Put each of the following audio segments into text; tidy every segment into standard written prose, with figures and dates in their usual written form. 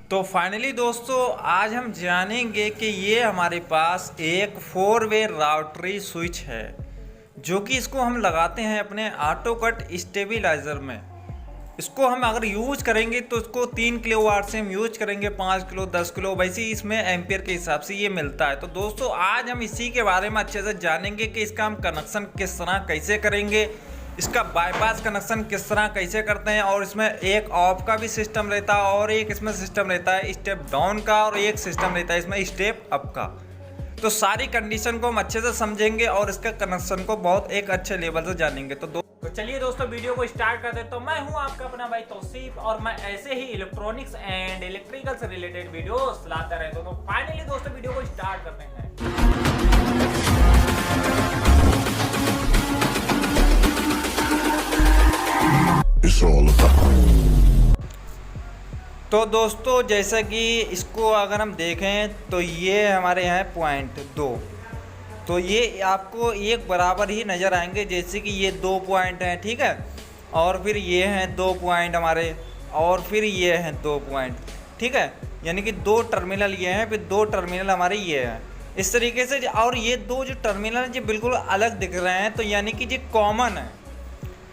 तो फाइनली दोस्तों आज हम जानेंगे कि ये हमारे पास एक 4 वे राउटरी स्विच है जो कि इसको हम लगाते हैं अपने ऑटो कट स्टेबलाइजर में। इसको हम अगर यूज करेंगे तो इसको 3 किलोवाट से हम यूज करेंगे, 5 किलो 10 किलो वैसे ही इसमें एम्पियर के हिसाब से ये मिलता है। तो दोस्तों आज हम इसी के बारे में अच्छे से जानेंगे कि इसका हम कनेक्शन किस तरह कैसे करेंगे, इसका बाईपास कनेक्शन किस तरह कैसे करते हैं, और इसमें एक ऑफ का भी सिस्टम रहता है और एक इसमें सिस्टम रहता है स्टेप डाउन का और एक सिस्टम रहता है इसमें स्टेप अप का। तो सारी कंडीशन को हम अच्छे से समझेंगे और इसके कनेक्शन को बहुत एक अच्छे लेवल से जानेंगे। तो चलिए दोस्तों वीडियो को स्टार्ट कर देते। तो मैं हूं आपका अपना भाई तौसीफ और मैं ऐसे ही इलेक्ट्रॉनिक्स एंड इलेक्ट्रिकल से रिलेटेड वीडियोस लाता रहता हूं। तो फाइनली दोस्तों वीडियो को स्टार्ट करते हैं। तो दोस्तों जैसा कि इसको अगर हम देखें तो ये हमारे यहाँ पॉइंट 2, तो ये आपको एक बराबर ही नज़र आएंगे, जैसे कि ये 2 पॉइंट हैं, ठीक है, और फिर ये हैं 2 पॉइंट हमारे, और फिर ये हैं 2 पॉइंट, ठीक है, यानी कि 2 टर्मिनल ये हैं, फिर 2 टर्मिनल हमारे ये हैं इस तरीके से। और ये 2 जो टर्मिनल हैं ये बिल्कुल अलग दिख रहे हैं, तो यानी कि ये कॉमन है,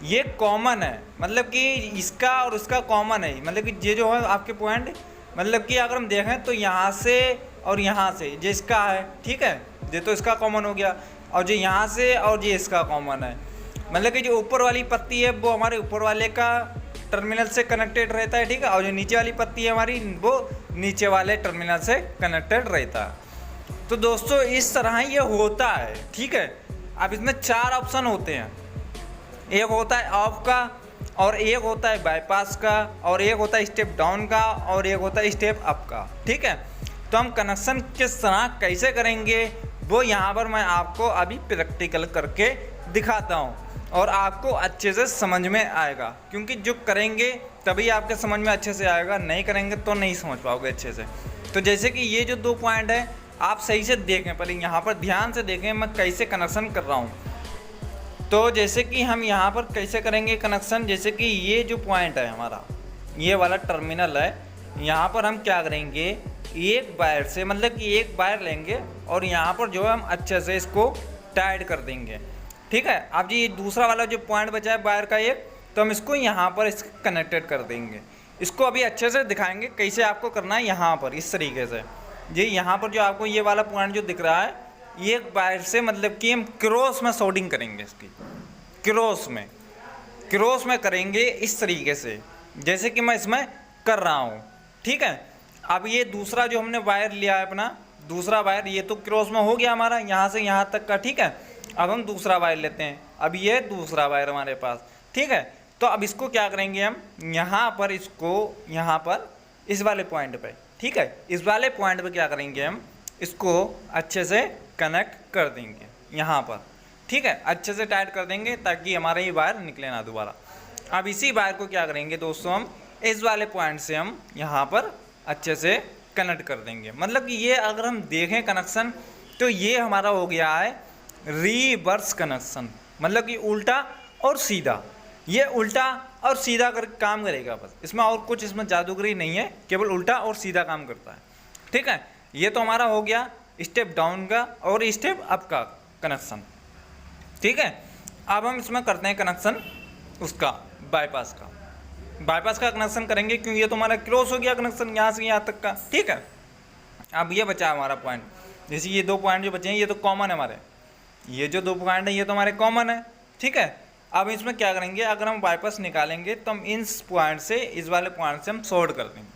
ये कॉमन है, मतलब कि इसका और उसका कॉमन है, मतलब कि ये जो है आपके पॉइंट, मतलब कि अगर हम देखें तो यहाँ से और यहाँ से ये इसका है, ठीक है, ये तो इसका कॉमन हो गया, और जो यहाँ से और ये इसका कॉमन है, मतलब कि जो ऊपर वाली पत्ती है वो हमारे ऊपर वाले का टर्मिनल से कनेक्टेड रहता है, ठीक है, और जो नीचे वाली पत्ती है हमारी वो नीचे वाले टर्मिनल से कनेक्टेड रहता है। तो दोस्तों इस तरह ये होता है, ठीक है। अब इसमें 4 ऑप्शन होते हैं, एक होता है ऑफ का, और एक होता है बाईपास का, और एक होता है स्टेप डाउन का, और एक होता है स्टेप अप का, ठीक है। तो हम कनेक्शन किस तरह कैसे करेंगे वो यहाँ पर मैं आपको अभी प्रैक्टिकल करके दिखाता हूँ और आपको अच्छे से समझ में आएगा, क्योंकि जो करेंगे तभी आपके समझ में अच्छे से आएगा, नहीं करेंगे तो नहीं समझ पाओगे अच्छे से। तो जैसे कि ये जो 2 पॉइंट है आप सही से देखें, पहले यहाँ पर ध्यान से देखें मैं कैसे कनेक्शन कर रहा हूँ। तो जैसे कि हम यहाँ पर कैसे करेंगे कनेक्शन, जैसे कि ये जो पॉइंट है हमारा, ये वाला टर्मिनल है, यहाँ पर हम क्या करेंगे, एक वायर से, मतलब कि एक वायर लेंगे और यहाँ पर जो है हम अच्छे से इसको टाइट कर देंगे, ठीक है। अब जी ये दूसरा वाला जो पॉइंट बचा है वायर का एक, तो हम इसको यहाँ पर इसको कनेक्टेड कर देंगे। इसको अभी अच्छे से दिखाएंगे कैसे आपको करना है यहाँ पर, इस तरीके से। जी यहाँ पर जो आपको ये वाला पॉइंट जो दिख रहा है, एक वायर से मतलब कि हम क्रॉस में सोल्डिंग करेंगे, इसकी क्रॉस में करेंगे इस तरीके से, जैसे कि मैं इसमें कर रहा हूँ, ठीक है। अब ये दूसरा जो हमने वायर लिया है अपना दूसरा वायर, ये तो क्रॉस में हो गया हमारा यहाँ से यहाँ तक का, ठीक है। अब हम दूसरा वायर लेते हैं, अब ये दूसरा वायर हमारे पास, ठीक है। तो अब इसको क्या करेंगे हम यहाँ पर, इसको यहाँ पर इस वाले पॉइंट पे, ठीक है, इस वाले पॉइंट पे क्या करेंगे हम इसको अच्छे से कनेक्ट कर देंगे यहाँ पर, ठीक है, अच्छे से टाइट कर देंगे ताकि हमारा ये वायर निकले ना दोबारा। अब इसी वायर को क्या करेंगे दोस्तों, हम इस वाले पॉइंट से हम यहाँ पर अच्छे से कनेक्ट कर देंगे। मतलब कि ये अगर हम देखें कनेक्शन तो ये हमारा हो गया है रिवर्स कनेक्शन, मतलब कि उल्टा और सीधा, ये उल्टा और सीधा कर काम करेगा बस, इसमें और कुछ इसमें जादूगरी नहीं है, केवल उल्टा और सीधा काम करता है, ठीक है। ये तो हमारा हो गया स्टेप डाउन का और स्टेप अप का कनेक्शन, ठीक है। अब हम इसमें करते हैं कनेक्शन उसका बाईपास का कनेक्शन करेंगे, क्योंकि ये तो हमारा क्रॉस हो गया कनेक्शन यहाँ से यहाँ तक का, ठीक है। अब ये बचा हमारा पॉइंट, जैसे ये 2 पॉइंट जो बचे हैं ये तो कॉमन है हमारे, ये जो 2 पॉइंट है ये तो हमारे कॉमन है, ठीक है। अब इसमें क्या करेंगे, अगर हम बाईपास निकालेंगे तो हम इस पॉइंट से इस वाले पॉइंट से हम शॉर्ट कर देंगे,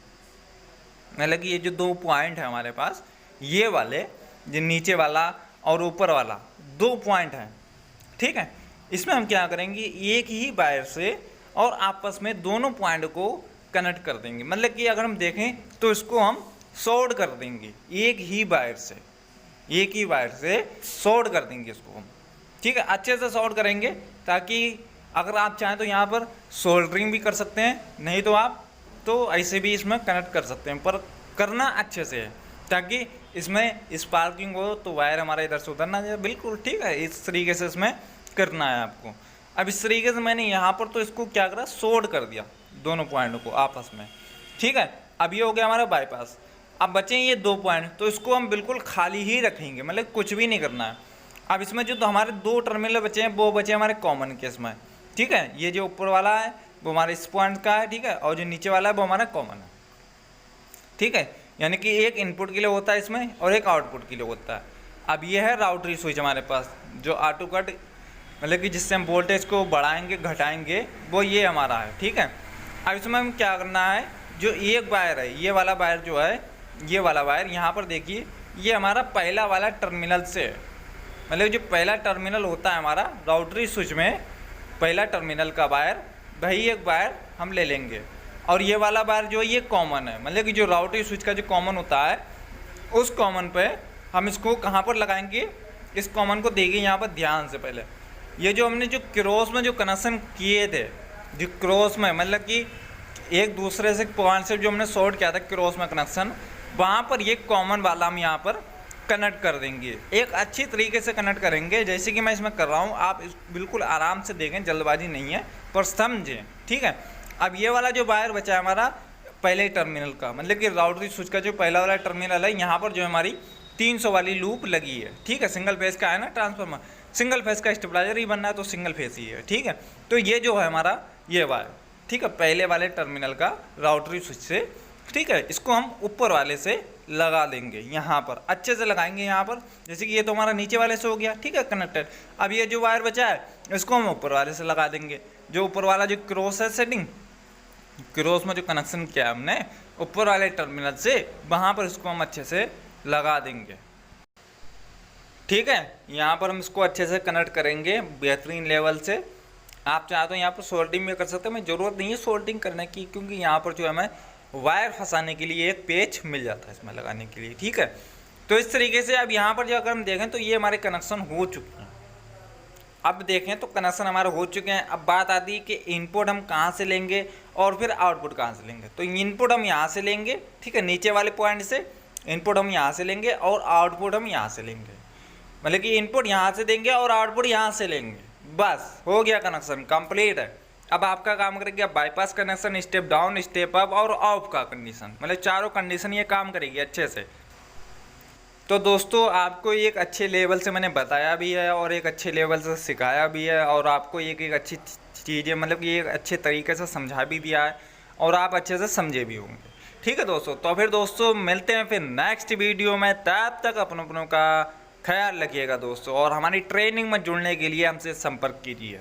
मतलब कि ये जो 2 पॉइंट है हमारे पास, ये वाले जो नीचे वाला और ऊपर वाला 2 पॉइंट हैं, ठीक है। इसमें हम क्या करेंगे, एक ही वायर से और आपस में दोनों पॉइंट को कनेक्ट कर देंगे, मतलब कि अगर हम देखें तो इसको हम शॉर्ट कर देंगे, एक ही वायर से शॉर्ट कर देंगे इसको हम, ठीक है, अच्छे से शॉर्ट करेंगे, ताकि अगर आप चाहें तो यहाँ पर सोल्डरिंग भी कर सकते हैं, नहीं तो आप तो ऐसे भी इसमें कनेक्ट कर सकते हैं, पर करना अच्छे से है ताकि इसमें स्पार्किंग हो तो वायर हमारा इधर से उधर ना जाए, बिल्कुल ठीक है, इस तरीके से इसमें करना है आपको। अब इस तरीके से मैंने यहाँ पर तो इसको क्या करा, शॉर्ट कर दिया दोनों पॉइंट को आपस में, ठीक है। अब ये हो गया हमारा बाईपास। अब बचे ये 2 पॉइंट, तो इसको हम बिल्कुल खाली ही रखेंगे, मतलब कुछ भी नहीं करना है। अब इसमें जो तो हमारे 2 टर्मिनल बचे हैं वो बचे हमारे कॉमन केस में, ठीक है। ये जो ऊपर वाला है वो हमारे इस पॉइंट का है, ठीक है, और जो नीचे वाला है वो हमारा कॉमन है, ठीक है। यानी कि एक इनपुट के लिए होता है इसमें और एक आउटपुट के लिए होता है। अब ये है राउटरी स्विच हमारे पास, जो ऑटो कट मतलब कि जिससे हम वोल्टेज को बढ़ाएंगे घटाएंगे, वो ये हमारा है, ठीक है। अब इसमें हम क्या करना है, जो एक वायर है, ये वाला वायर जो है, ये वाला वायर यहाँ पर देखिए, ये हमारा पहला वाला टर्मिनल से है। मतलब जो पहला टर्मिनल होता है हमारा राउटरी स्विच में, पहला टर्मिनल का वायर, वही एक वायर हम ले लेंगे। और ये वाला वायर जो है ये कॉमन है, मतलब कि जो राउटरी स्विच का जो कॉमन होता है, उस कॉमन पे हम इसको कहाँ पर लगाएंगे, इस कॉमन को देखिए यहाँ पर ध्यान से। पहले ये जो हमने जो क्रॉस में जो कनेक्शन किए थे, जो क्रॉस में मतलब कि एक दूसरे से पॉइंट से जो हमने शॉर्ट किया था क्रॉस में कनेक्शन, वहाँ पर ये कॉमन वाला हम यहाँ पर कनेक्ट कर देंगे। एक अच्छी तरीके से कनेक्ट करेंगे, जैसे कि मैं इसमें कर रहा हूँ, आप बिल्कुल आराम से देखें, जल्दबाजी नहीं है पर समझें, ठीक है। अब ये वाला जो वायर बचा है हमारा पहले टर्मिनल का, मतलब कि राउटरी स्विच का जो पहला वाला टर्मिनल है, यहाँ पर जो हमारी 300 वाली लूप लगी है, ठीक है। सिंगल फेज का है ना ट्रांसफार्मर, सिंगल फेज का स्टेबलाइजर ही बनना है तो सिंगल फेज ही है, ठीक है। तो ये जो है हमारा ये वायर, ठीक है, पहले वाले टर्मिनल का राउटरी स्विच से, ठीक है, इसको हम ऊपर वाले से लगा देंगे, यहाँ पर अच्छे से लगाएंगे यहाँ पर। जैसे कि ये तो हमारा नीचे वाले से हो गया, ठीक है, कनेक्टेड। अब ये जो वायर बचा है इसको हम ऊपर वाले से लगा देंगे, जो ऊपर वाला जो क्रॉस है सेटिंग, क्रॉस में जो कनेक्शन किया हमने ऊपर वाले टर्मिनल से, वहाँ पर इसको हम अच्छे से लगा देंगे, ठीक है। यहाँ पर हम इसको अच्छे से कनेक्ट करेंगे बेहतरीन लेवल से। आप चाहे तो यहाँ पर सोल्डिंग भी कर सकते हैं, हमें ज़रूरत नहीं है सोल्डिंग करने की, क्योंकि यहाँ पर जो है हमें वायर फंसाने के लिए एक पेच मिल जाता है इसमें लगाने के लिए, ठीक है। तो इस तरीके से अब यहाँ पर जो अगर हम देखें तो ये हमारे कनेक्शन हो चुके हैं। अब देखें तो कनेक्शन हमारे हो चुके हैं। अब बात आती है कि इनपुट हम कहाँ से लेंगे और फिर आउटपुट कहाँ से लेंगे। तो इनपुट हम यहाँ से लेंगे, ठीक है, नीचे वाले पॉइंट से इनपुट हम यहाँ से लेंगे और आउटपुट हम यहाँ से लेंगे, मतलब कि इनपुट यहाँ से देंगे और आउटपुट यहाँ से लेंगे, बस हो गया, कनेक्शन कंप्लीट है। अब आपका काम करेगी अब bypass connection, step down, step up और ऑफ का कंडीशन, मतलब चारों कंडीशन ये काम करेगी अच्छे से। तो दोस्तों आपको एक अच्छे लेवल से मैंने बताया भी है और एक अच्छे लेवल से सिखाया भी है, और आपको एक अच्छी चीज़ें मतलब कि एक अच्छे तरीके से समझा भी दिया है और आप अच्छे से समझे भी होंगे, ठीक है दोस्तों। तो फिर दोस्तों मिलते हैं फिर नेक्स्ट वीडियो में, तब तक अपनों का ख्याल रखिएगा दोस्तों, और हमारी ट्रेनिंग में जुड़ने के लिए हमसे संपर्क कीजिए।